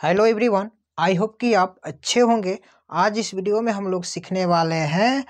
Hello everyone. I hope कि आप अच्छे होंगे। आज इस वीडियो में हम लोग सीखने वाले हैं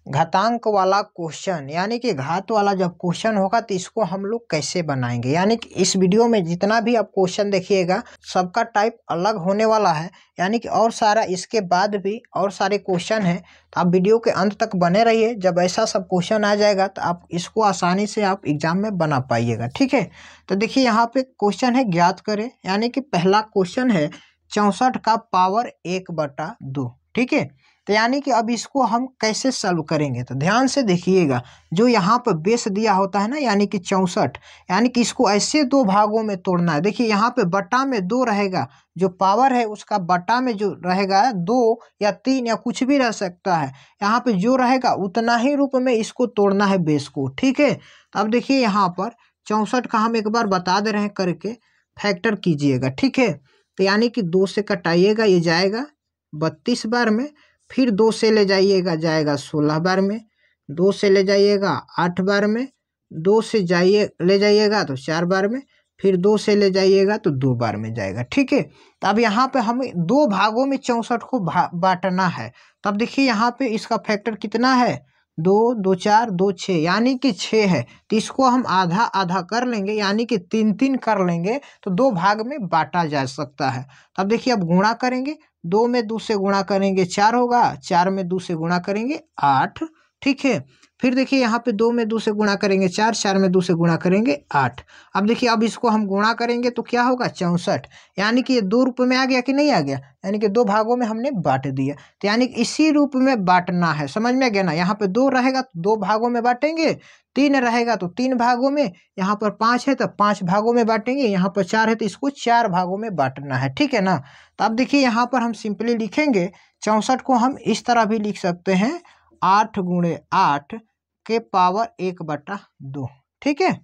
घातांक वाला क्वेश्चन, यानी कि घात वाला जब क्वेश्चन होगा तो इसको हम लोग कैसे बनाएंगे। यानी कि इस वीडियो में जितना भी आप क्वेश्चन देखिएगा सबका टाइप अलग होने वाला है, यानी कि और सारा इसके बाद भी और सारे क्वेश्चन हैं। तो आप वीडियो के अंत तक बने रहिए। जब ऐसा सब क्वेश्चन आ जाएगा तो आप इसको आसानी से आप एग्जाम में बना पाइएगा, ठीक है। तो देखिए यहाँ पे क्वेश्चन है ज्ञात करें, यानी कि पहला क्वेश्चन है 64 का पावर 1/2, ठीक है। तो यानी कि अब इसको हम कैसे सॉल्व करेंगे, तो ध्यान से देखिएगा। जो यहाँ पर बेस दिया होता है ना, यानी कि 64, यानी कि इसको ऐसे दो भागों में तोड़ना है। देखिए यहाँ पे बटा में 2 रहेगा, जो पावर है उसका बटा में जो रहेगा 2 या 3 या कुछ भी रह सकता है। यहाँ पे जो रहेगा उतना ही रूप में इसको तोड़ना है बेस को, ठीक है। तो अब देखिए यहाँ पर 64 का हम एक बार बता दे रहे हैं करके, फैक्टर कीजिएगा, ठीक है। तो यानी कि 2 से कटाइएगा, ये जाएगा 32 बार में, फिर 2 से ले जाइएगा जाएगा 16 बार में, 2 से ले जाइएगा 8 बार में, 2 से ले जाइएगा तो 4 बार में, फिर 2 से ले जाइएगा तो 2 बार में जाएगा, ठीक है। तो अब यहाँ पे हमें 2 भागों में 64 को बांटना है। तो अब देखिए यहाँ पे इसका फैक्टर कितना है, 2 2 4 2 6, यानी कि 6 है। तो इसको हम आधा आधा कर लेंगे, यानी कि 3 कर लेंगे, तो 2 भाग में बांटा जा सकता है। तो अब देखिए अब गुणा करेंगे, 2 में 2 से गुणा करेंगे 4 होगा, 4 में 2 से गुणा करेंगे 8, ठीक है। फिर देखिए यहाँ पे 2 में 2 से गुणा करेंगे 4, 4 में 2 से गुणा करेंगे 8। अब देखिए अब इसको हम गुणा करेंगे तो क्या होगा 64, यानी कि ये 2 रूप में आ गया कि नहीं आ गया, यानी कि 2 भागों में हमने बांट दिया। तो यानी कि इसी रूप में बांटना है, समझ में गया ना। यहाँ पे 2 रहेगा तो 2 भागों में बांटेंगे, 3 रहेगा तो 3 भागों में, यहाँ पर 5 है तो 5 भागों में बांटेंगे, यहाँ पर 4 है तो इसको 4 भागों में बांटना है, ठीक है ना। तो अब देखिए यहाँ पर हम सिंपली लिखेंगे 64 को हम इस तरह भी लिख सकते हैं, 8 × 8 के पावर 1/2, ठीक है।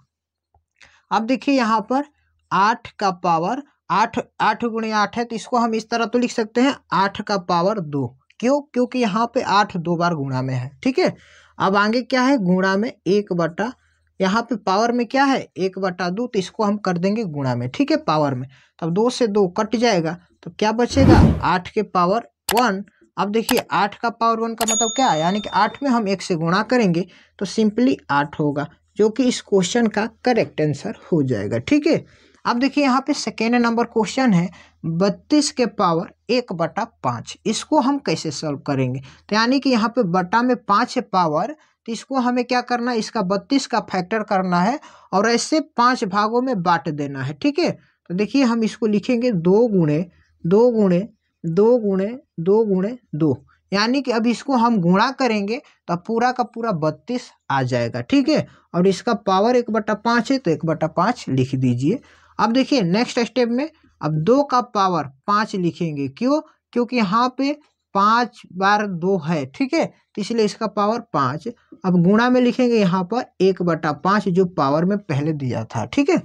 अब देखिए यहाँ पर 8 का पावर 8 8 × 8 है, तो इसको हम इस तरह तो लिख सकते हैं 8 का पावर 2। क्यों? क्योंकि यहाँ पे 8 2 बार गुणा में है, ठीक है। अब आगे क्या है, गुणा में 1/, यहाँ पे पावर में क्या है 1/2, तो इसको हम कर देंगे गुणा में, ठीक है, पावर में। तब 2 से 2 कट जाएगा तो क्या बचेगा, 8 के पावर 1। अब देखिए 8 का पावर 1 का मतलब क्या है, यानी कि 8 में हम 1 से गुणा करेंगे तो सिंपली 8 होगा, जो कि इस क्वेश्चन का करेक्ट आंसर हो जाएगा, ठीक है। अब देखिए यहाँ पे सेकेंड नंबर क्वेश्चन है 32 के पावर 1/5। इसको हम कैसे सॉल्व करेंगे, तो यानी कि यहाँ पे बटा में 5 है पावर, तो इसको हमें क्या करना है, इसका 32 का फैक्टर करना है और ऐसे 5 भागों में बांट देना है, ठीक है। तो देखिए हम इसको लिखेंगे 2 × 2 × 2 × 2 × 2, यानी कि अब इसको हम गुणा करेंगे तो पूरा का पूरा 32 आ जाएगा, ठीक है। और इसका पावर 1/5 है तो 1/5 लिख दीजिए। अब देखिए नेक्स्ट स्टेप में अब 2 का पावर 5 लिखेंगे, क्यों? क्योंकि यहाँ पे 5 बार 2 है, ठीक है, तो इसलिए इसका पावर 5। अब गुणा में लिखेंगे यहाँ पर 1/5, जो पावर में पहले दिया था, ठीक है।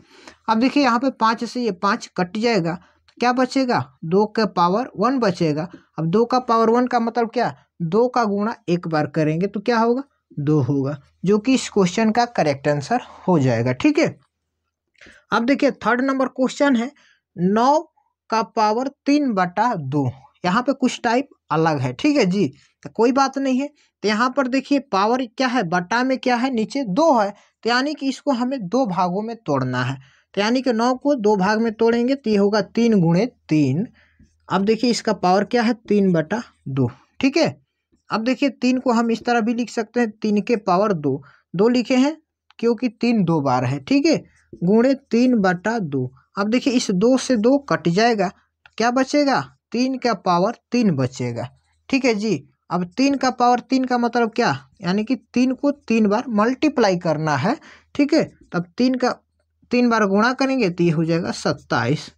अब देखिए यहाँ पे 5 से ये 5 कट जाएगा, क्या बचेगा, 2 का पावर 1 बचेगा। अब 2 का पावर 1 का मतलब क्या, 2 का गुणा 1 बार करेंगे तो क्या होगा, 2 होगा, जो कि इस क्वेश्चन का करेक्ट आंसर हो जाएगा, ठीक है। अब देखिए थर्ड नंबर क्वेश्चन है 9 का पावर 3/2। यहाँ पे कुछ टाइप अलग है, ठीक है जी, तो कोई बात नहीं है। तो यहाँ पर देखिए पावर क्या है, बटा में क्या है, नीचे 2 है, तो यानी कि इसको हमें 2 भागों में तोड़ना है। तो यानी कि 9 को 2 भाग में तोड़ेंगे तो ये होगा 3 × 3। अब देखिए इसका पावर क्या है 3/2, ठीक है। अब देखिए 3 को हम इस तरह भी लिख सकते हैं, 3 के पावर 2, 2 लिखे हैं क्योंकि 3 2 बार है, ठीक है, गुणे 3/2। अब देखिए इस 2 से 2 कट जाएगा, क्या बचेगा, 3 का पावर 3 बचेगा, ठीक है जी। अब 3 का पावर 3 का मतलब क्या, यानी कि 3 को 3 बार मल्टीप्लाई करना है, ठीक है। तब 3 का 3 बार गुणा करेंगे तो ये हो जाएगा 27,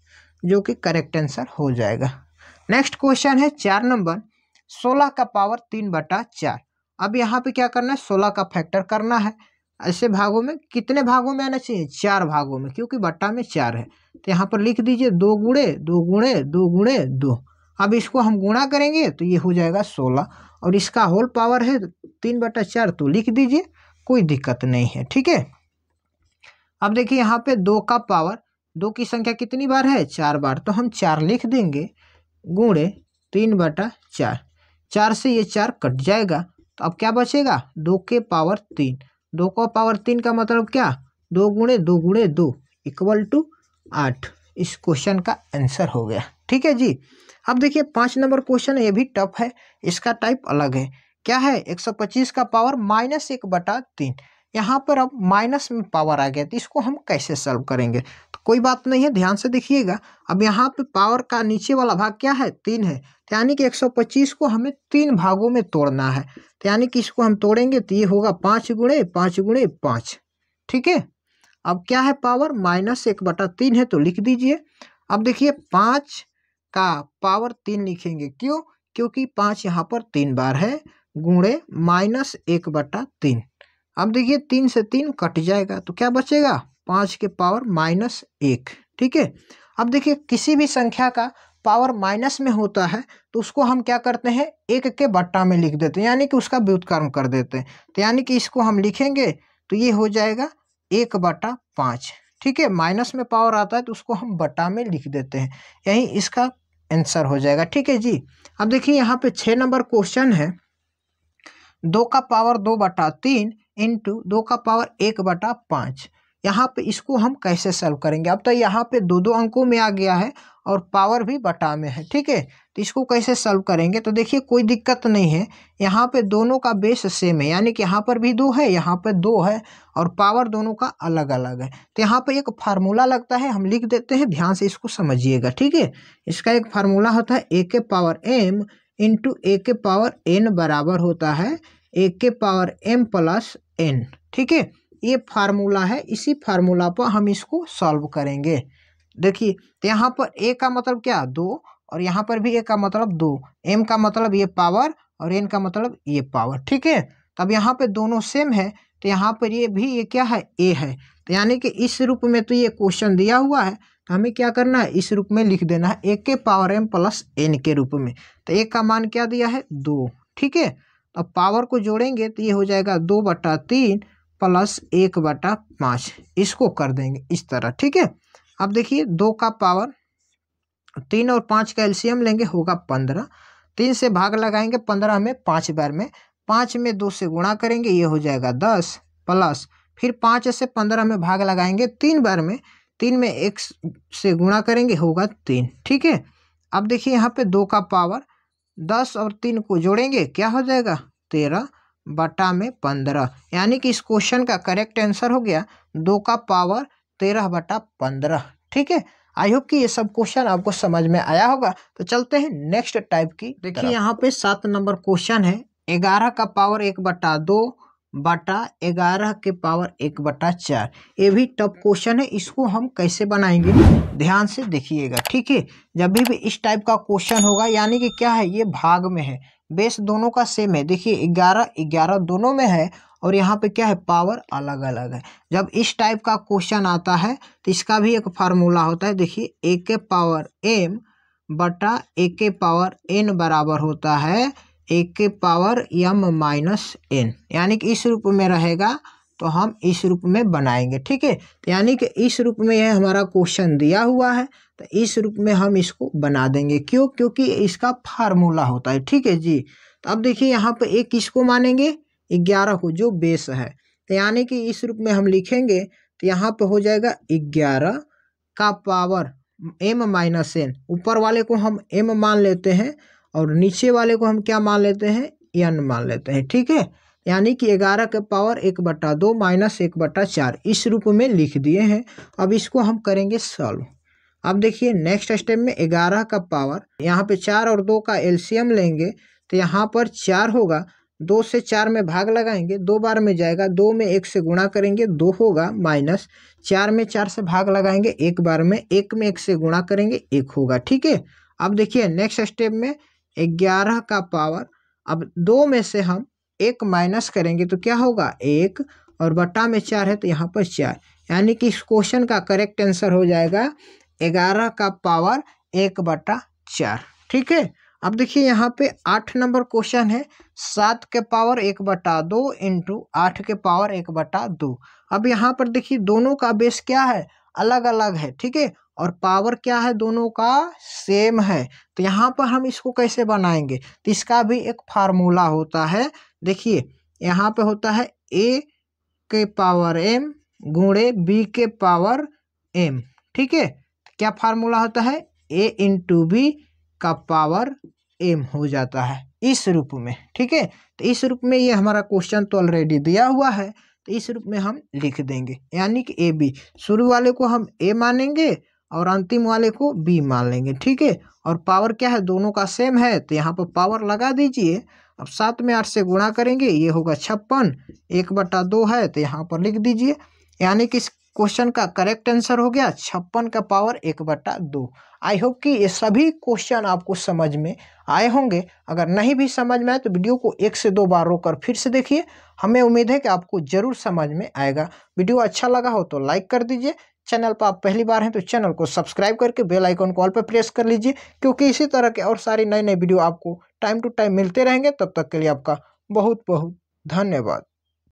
जो कि करेक्ट आंसर हो जाएगा। नेक्स्ट क्वेश्चन है 4 नंबर 16 का पावर 3/4। अब यहाँ पे क्या करना है, 16 का फैक्टर करना है। ऐसे भागों में कितने भागों में आना चाहिए, 4 भागों में, क्योंकि बट्टा में 4 है। तो यहाँ पर लिख दीजिए 2 × 2 × 2 × 2। अब इसको हम गुणा करेंगे तो ये हो जाएगा 16, और इसका होल पावर है 3/4, तो लिख दीजिए, कोई दिक्कत नहीं है, ठीक है। अब देखिए यहाँ पे 2 का पावर 2 की संख्या कितनी बार है? 4 बार। तो हम 4 लिख देंगे गुणे 3/4। 4 से ये 4 कट जाएगा, तो अब क्या बचेगा? 2 के पावर 3। 2 का पावर 3 का मतलब क्या? 2 गुणे 2 गुणे 2 इक्वल टू 8। इस क्वेश्चन का आंसर हो गया। ठीक है जी। अब देखिए 5 नंबर क्वेश्चन है, ये भी टफ है, इसका टाइप अलग है। क्या है? 125 का पावर -1/3। यहाँ पर अब माइनस में पावर आ गया, तो इसको हम कैसे सॉल्व करेंगे? तो कोई बात नहीं है, ध्यान से देखिएगा। अब यहाँ पे पावर का नीचे वाला भाग क्या है? 3 है, तो यानी कि 125 को हमें 3 भागों में तोड़ना है। तो यानी कि इसको हम तोड़ेंगे तो ये होगा 5 गुणे 5 गुणे 5। ठीक है। अब क्या है? पावर -1/3 है, तो लिख दीजिए। अब देखिए 5 का पावर 3 लिखेंगे, क्यों? क्योंकि 5 यहाँ पर 3 बार है, गुणे -1/3। अब देखिए 3 से 3 कट जाएगा, तो क्या बचेगा? 5 के पावर -1। ठीक है। अब देखिए किसी भी संख्या का पावर माइनस में होता है तो उसको हम क्या करते हैं? 1 के बट्टा में लिख देते हैं, यानी कि उसका व्युत्क्रम कर देते हैं। तो यानी कि इसको हम लिखेंगे तो ये हो जाएगा 1/5। ठीक है। माइनस में पावर आता है तो उसको हम बट्टा में लिख देते हैं, यही इसका आंसर हो जाएगा। ठीक है जी। अब देखिए यहाँ पे 6 नंबर क्वेश्चन है। 2 का पावर 2/3 इंटू 2 का पावर 1/5। यहाँ पे इसको हम कैसे सॉल्व करेंगे? अब तो यहाँ पे 2 अंकों में आ गया है और पावर भी बटा में है। ठीक है। तो इसको कैसे सॉल्व करेंगे? तो देखिए कोई दिक्कत नहीं है, यहाँ पे दोनों का बेस सेम है, यानी कि यहाँ पर भी 2 है, यहाँ पर 2 है, और पावर दोनों का अलग अलग है। तो यहाँ पे एक फार्मूला लगता है, हम लिख देते हैं, ध्यान से इसको समझिएगा। ठीक है। इसका एक फार्मूला होता है a के पावर m इंटू a के पावर n बराबर होता है a के पावर m प्लस n। ठीक है। ये फार्मूला है, इसी फार्मूला पर हम इसको सॉल्व करेंगे। देखिए तो यहाँ पर a का मतलब क्या? 2, और यहाँ पर भी a का मतलब 2, m का मतलब ये पावर और n का मतलब ये पावर। ठीक है। तब यहाँ पे दोनों सेम है, तो यहाँ पर ये भी ये क्या है? a है। तो यानी कि इस रूप में तो ये क्वेश्चन दिया हुआ है, तो हमें क्या करना है? इस रूप में लिख देना है, a के पावर m प्लस n के रूप में। तो a का मान क्या दिया है? 2। ठीक है। अब पावर को जोड़ेंगे तो ये हो जाएगा 2/3 प्लस 1/5। इसको कर देंगे इस तरह। ठीक है। अब देखिए 2 का पावर 3 और 5 का एलसीएम लेंगे, होगा 15। 3 से भाग लगाएंगे 15 में 5 बार में, 5 में 2 से गुणा करेंगे, ये हो जाएगा 10, प्लस फिर 5 से 15 में भाग लगाएंगे 3 बार में, 3 में 1 से गुणा करेंगे, होगा 3। ठीक है। अब देखिए यहाँ पे 2 का पावर 10 और 3 को जोड़ेंगे, क्या हो जाएगा? 13/15। यानी कि इस क्वेश्चन का करेक्ट आंसर हो गया 2 का पावर 13/15। ठीक है। आई होप कि ये सब क्वेश्चन आपको समझ में आया होगा। तो चलते हैं नेक्स्ट टाइप की। देखिए यहाँ पे 7 नंबर क्वेश्चन है। 11 का पावर 1/2 बटा 11 के पावर 1/4। ये भी टफ क्वेश्चन है, इसको हम कैसे बनाएंगे? ध्यान से देखिएगा। ठीक है। जब भी इस टाइप का क्वेश्चन होगा, यानी कि क्या है? ये भाग में है, बेस दोनों का सेम है। देखिए 11 11 दोनों में है, और यहाँ पे क्या है? पावर अलग अलग है। जब इस टाइप का क्वेश्चन आता है तो इसका भी एक फार्मूला होता है। देखिए a के पावर m बटा a के पावर n बराबर होता है a के पावर m माइनस n, यानी कि इस रूप में रहेगा, तो हम इस रूप में बनाएंगे। ठीक है। तो यानी कि इस रूप में यह हमारा क्वेश्चन दिया हुआ है, तो इस रूप में हम इसको बना देंगे। क्यों? क्योंकि इसका फार्मूला होता है। ठीक है जी। तो अब देखिए यहाँ पे एक किसको मानेंगे? 11 को, जो बेस है। तो यानी कि इस रूप में हम लिखेंगे, तो यहाँ पे हो जाएगा 11 का पावर m माइनस n। ऊपर वाले को हम m मान लेते हैं और नीचे वाले को हम क्या मान लेते हैं? n मान लेते हैं। ठीक है। यानी कि 11 के पावर 1/2 माइनस 1/4 इस रूप में लिख दिए हैं। अब इसको हम करेंगे सॉल्व। अब देखिए नेक्स्ट स्टेप में 11 का पावर, यहाँ पे 4 और 2 का एलसीएम लेंगे, तो यहाँ पर 4 होगा, 2 से 4 में भाग लगाएंगे, 2 बार में जाएगा, 2 में 1 से गुणा करेंगे, 2 होगा, माइनस 4 में 4 से भाग लगाएंगे 1 बार में, 1 में 1 से गुणा करेंगे, 1 होगा। ठीक है। अब देखिए नेक्स्ट स्टेप में 11 का पावर, अब 2 में से हम 1 माइनस करेंगे तो क्या होगा? 1, और बटा में 4 है तो यहाँ पर 4, यानी कि इस क्वेश्चन का करेक्ट आंसर हो जाएगा 11 का पावर 1/4। ठीक है। अब देखिए यहाँ पे 8 नंबर क्वेश्चन है। 7 के पावर 1/2 इंटू 8 के पावर 1/2। अब यहाँ पर देखिए दोनों का बेस क्या है? अलग अलग है, ठीक है, और पावर क्या है दोनों का सेम है। तो यहाँ पर हम इसको कैसे बनाएंगे, तो इसका भी एक फार्मूला होता है। देखिए यहाँ पे होता है a के पावर m गुणे b के पावर m, ठीक है। क्या फार्मूला होता है, a इंटू बी का पावर m हो जाता है इस रूप में, ठीक है। तो इस रूप में ये हमारा क्वेश्चन तो ऑलरेडी दिया हुआ है, तो इस रूप में हम लिख देंगे, यानी कि ए बी, शुरू वाले को हम a मानेंगे और अंतिम वाले को b मान लेंगे, ठीक है। और पावर क्या है दोनों का सेम है, तो यहाँ पर पावर लगा दीजिए। अब 7 में 8 से गुणा करेंगे, ये होगा 56, 1/2 है तो यहाँ पर लिख दीजिए, यानी कि इस क्वेश्चन का करेक्ट आंसर हो गया 56 का पावर 1/2। आई होप कि ये सभी क्वेश्चन आपको समझ में आए होंगे। अगर नहीं भी समझ में आए तो वीडियो को 1 से 2 बार रोककर फिर से देखिए, हमें उम्मीद है कि आपको जरूर समझ में आएगा। वीडियो अच्छा लगा हो तो लाइक कर दीजिए, चैनल पर आप पहली बार हैं तो चैनल को सब्सक्राइब करके बेल आइकन को ऑल पर प्रेस कर लीजिए, क्योंकि इसी तरह के और सारी नए नए वीडियो आपको टाइम टू टाइम मिलते रहेंगे। तब तक के लिए आपका बहुत बहुत धन्यवाद।